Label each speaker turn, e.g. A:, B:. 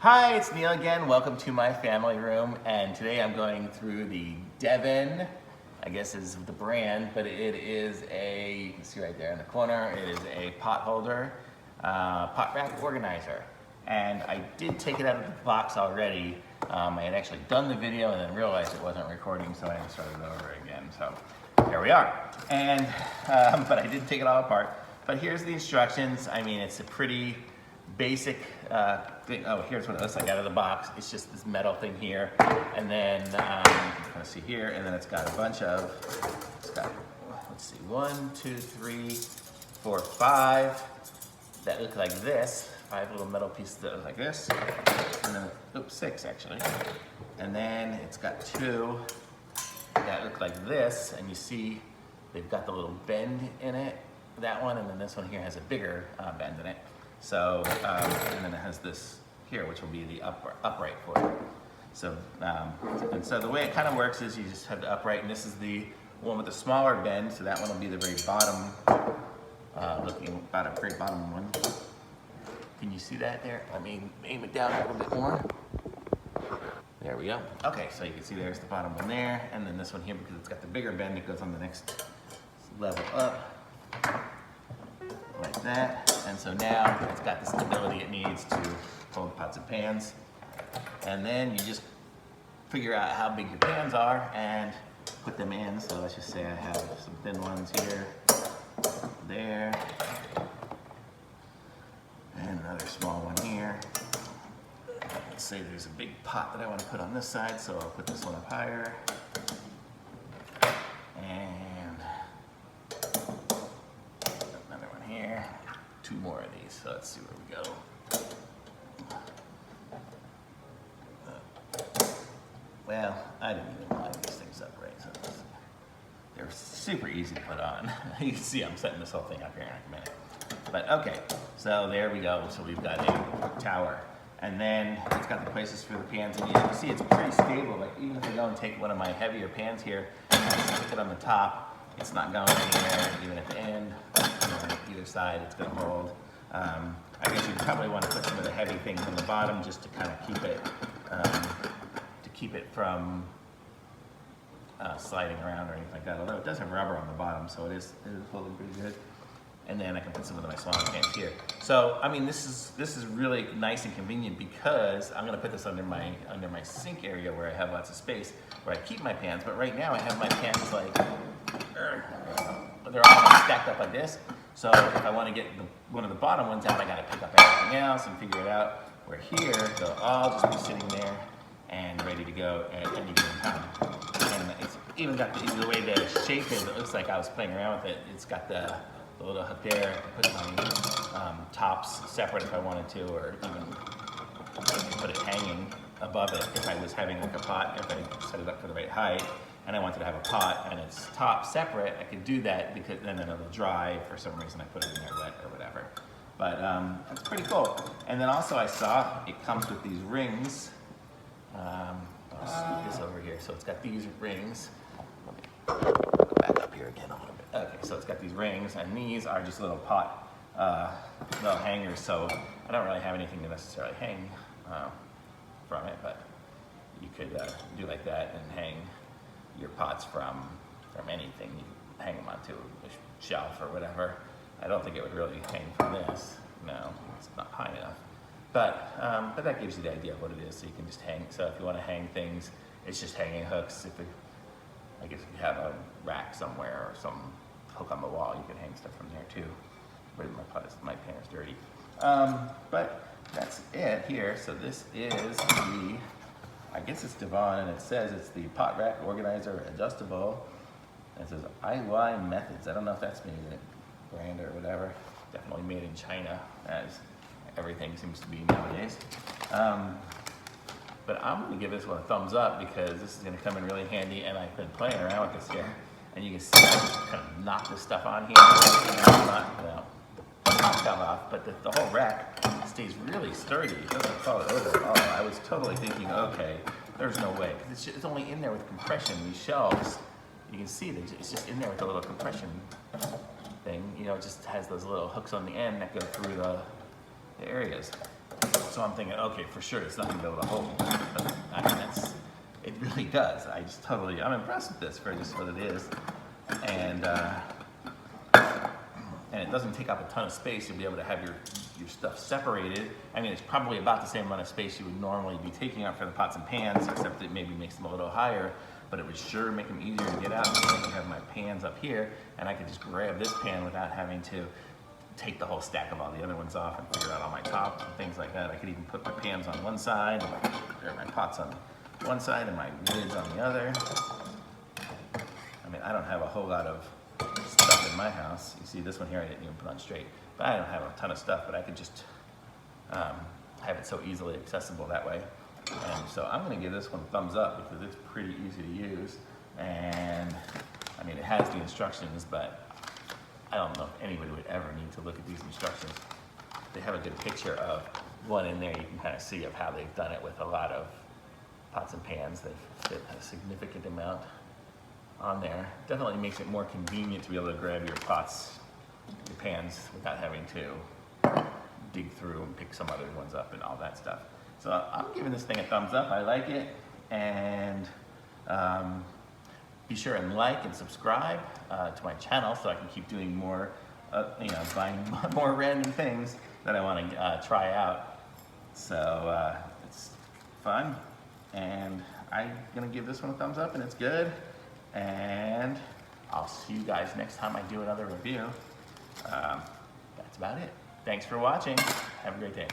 A: Hi, it's Neil again. Welcome to my family room. And today I'm going through the Devan, I guess is the brand, but it is a, you can see right there in the corner, it is a pot holder, pot rack organizer. And I did take it out of the box already. I had actually done the video and then realized it wasn't recording, so I had to start it over again. So here we are. And, but I did take it all apart. But here's the instructions. I mean, it's a pretty basic thing. Oh, here's what it looks like out of the box. It's just this metal thing here, and then you can kind of see here, and then it's got a bunch of, it's got, let's see, 1, 2, 3, 4, 5 that look like this. 5 little metal pieces that look like this, and then, oops, 6 actually. And then it's got 2 that look like this, and you see they've got the little bend in it, that one, and then this one here has a bigger bend in it. So, and then it has this here, which will be the upright for it. So, and so the way it kind of works is you just have the upright, and this is the one with the smaller bend, so that one will be the very bottom, very bottom one. Can you see that there? I mean, aim it down a little bit more. There we go. Okay, so you can see there's the bottom one there, and then this one here, because it's got the bigger bend, it goes on the next level up, like that. And so now it's got the stability it needs to hold pots and pans. And then you just figure out how big your pans are and put them in. So let's just say I have some thin ones here, there, and another small one here. Let's say there's a big pot that I want to put on this side, so I'll put this one up higher. And another one here. 2 more of these, so let's see where we go. Well, I didn't even line these things up right, so they're super easy to put on. You can see I'm setting this whole thing up here in a minute. But okay, so there we go. So we've got a tower. And then it's got the places for the pans, and you can see it's pretty stable. Like even if I go and take one of my heavier pans here and stick it on the top, it's not going anywhere, even at the end. Either side, it's going to hold. I guess you probably want to put some of the heavy things on the bottom just to kind of keep it from sliding around or anything like that. Although it does have rubber on the bottom, so it is holding pretty good. And then I can put some of my smaller pans here. So I mean, this is really nice and convenient because I'm going to put this under my sink area where I have lots of space where I keep my pans. But right now I have my pans like they're all stacked up like this. So if I want to get one of the bottom ones out, I got to pick up everything else and figure it out. Where here, they'll all just be sitting there and ready to go at any given time. And it's even got the way the shape is, it looks like I was playing around with it. It's got the little hook there. I can put my tops separate if I wanted to, or even put it hanging above it if I was having like a pot, if I set it up for the right height. And I wanted to have a pot and its top separate, I could do that because then it'll dry. For some reason I put it in there wet or whatever. But it's pretty cool. And then also I saw it comes with these rings. I'll scoot this over here. So it's got these rings. Let me go back up here again a little bit. Okay, so it's got these rings, and these are just little pot, little hangers. So I don't really have anything to necessarily hang from it, but you could do like that and hang your pots from anything. You hang them onto a shelf or whatever. I don't think it would really hang from this. No, it's not high enough. But that gives you the idea of what it is. So you can just hang. So if you want to hang things, it's just hanging hooks. I guess if you have a rack somewhere or some hook on the wall, you can hang stuff from there too. But my pan is dirty. But that's it here. So this is I guess it's Devan, and it says it's the pot rack organizer adjustable. And it says IY Methods. I don't know if that's made in a brand or whatever. Definitely made in China, as everything seems to be nowadays. But I'm going to give this one a thumbs up because this is going to come in really handy, and I've been playing around with this here. And you can see I just kind of knock this stuff on here. Not fell off, but the whole rack stays really sturdy. It doesn't fall over at all. I was totally thinking, okay, there's no way. Because it's only in there with compression. These shelves, you can see that it's just in there with a little compression thing. You know, it just has those little hooks on the end that go through the areas. so I'm thinking, okay, for sure it's not gonna be able to hold. But I mean, it really does. I'm impressed with this for just what it is. And it doesn't take up a ton of space. You'll be able to have your stuff separated. I mean, it's probably about the same amount of space you would normally be taking up for the pots and pans, except it maybe makes them a little higher, but it would sure make them easier to get out because I can have my pans up here, and I could just grab this pan without having to take the whole stack of all the other ones off and figure out all my tops and things like that. I could even put my pans on one side, or my pots on one side and my lids on the other. I mean, I don't have a whole lot of stuff in my house. You see this one here I didn't even put on straight, but I don't have a ton of stuff, but I could just have it so easily accessible that way. And so I'm gonna give this one a thumbs up because it's pretty easy to use. And I mean, it has the instructions, but I don't know if anybody would ever need to look at these instructions. They have a good picture of one in there. You can kind of see of how they've done it with a lot of pots and pans. They've fit a significant amount on there. Definitely makes it more convenient to be able to grab your pots, your pans, without having to dig through and pick some other ones up and all that stuff. So I'm giving this thing a thumbs up. I like it. And be sure and like and subscribe to my channel so I can keep doing more, buying more random things that I want to try out. So it's fun, and I'm gonna give this one a thumbs up, and it's good. And I'll see you guys next time I do another review. That's about it. Thanks for watching. Have a great day.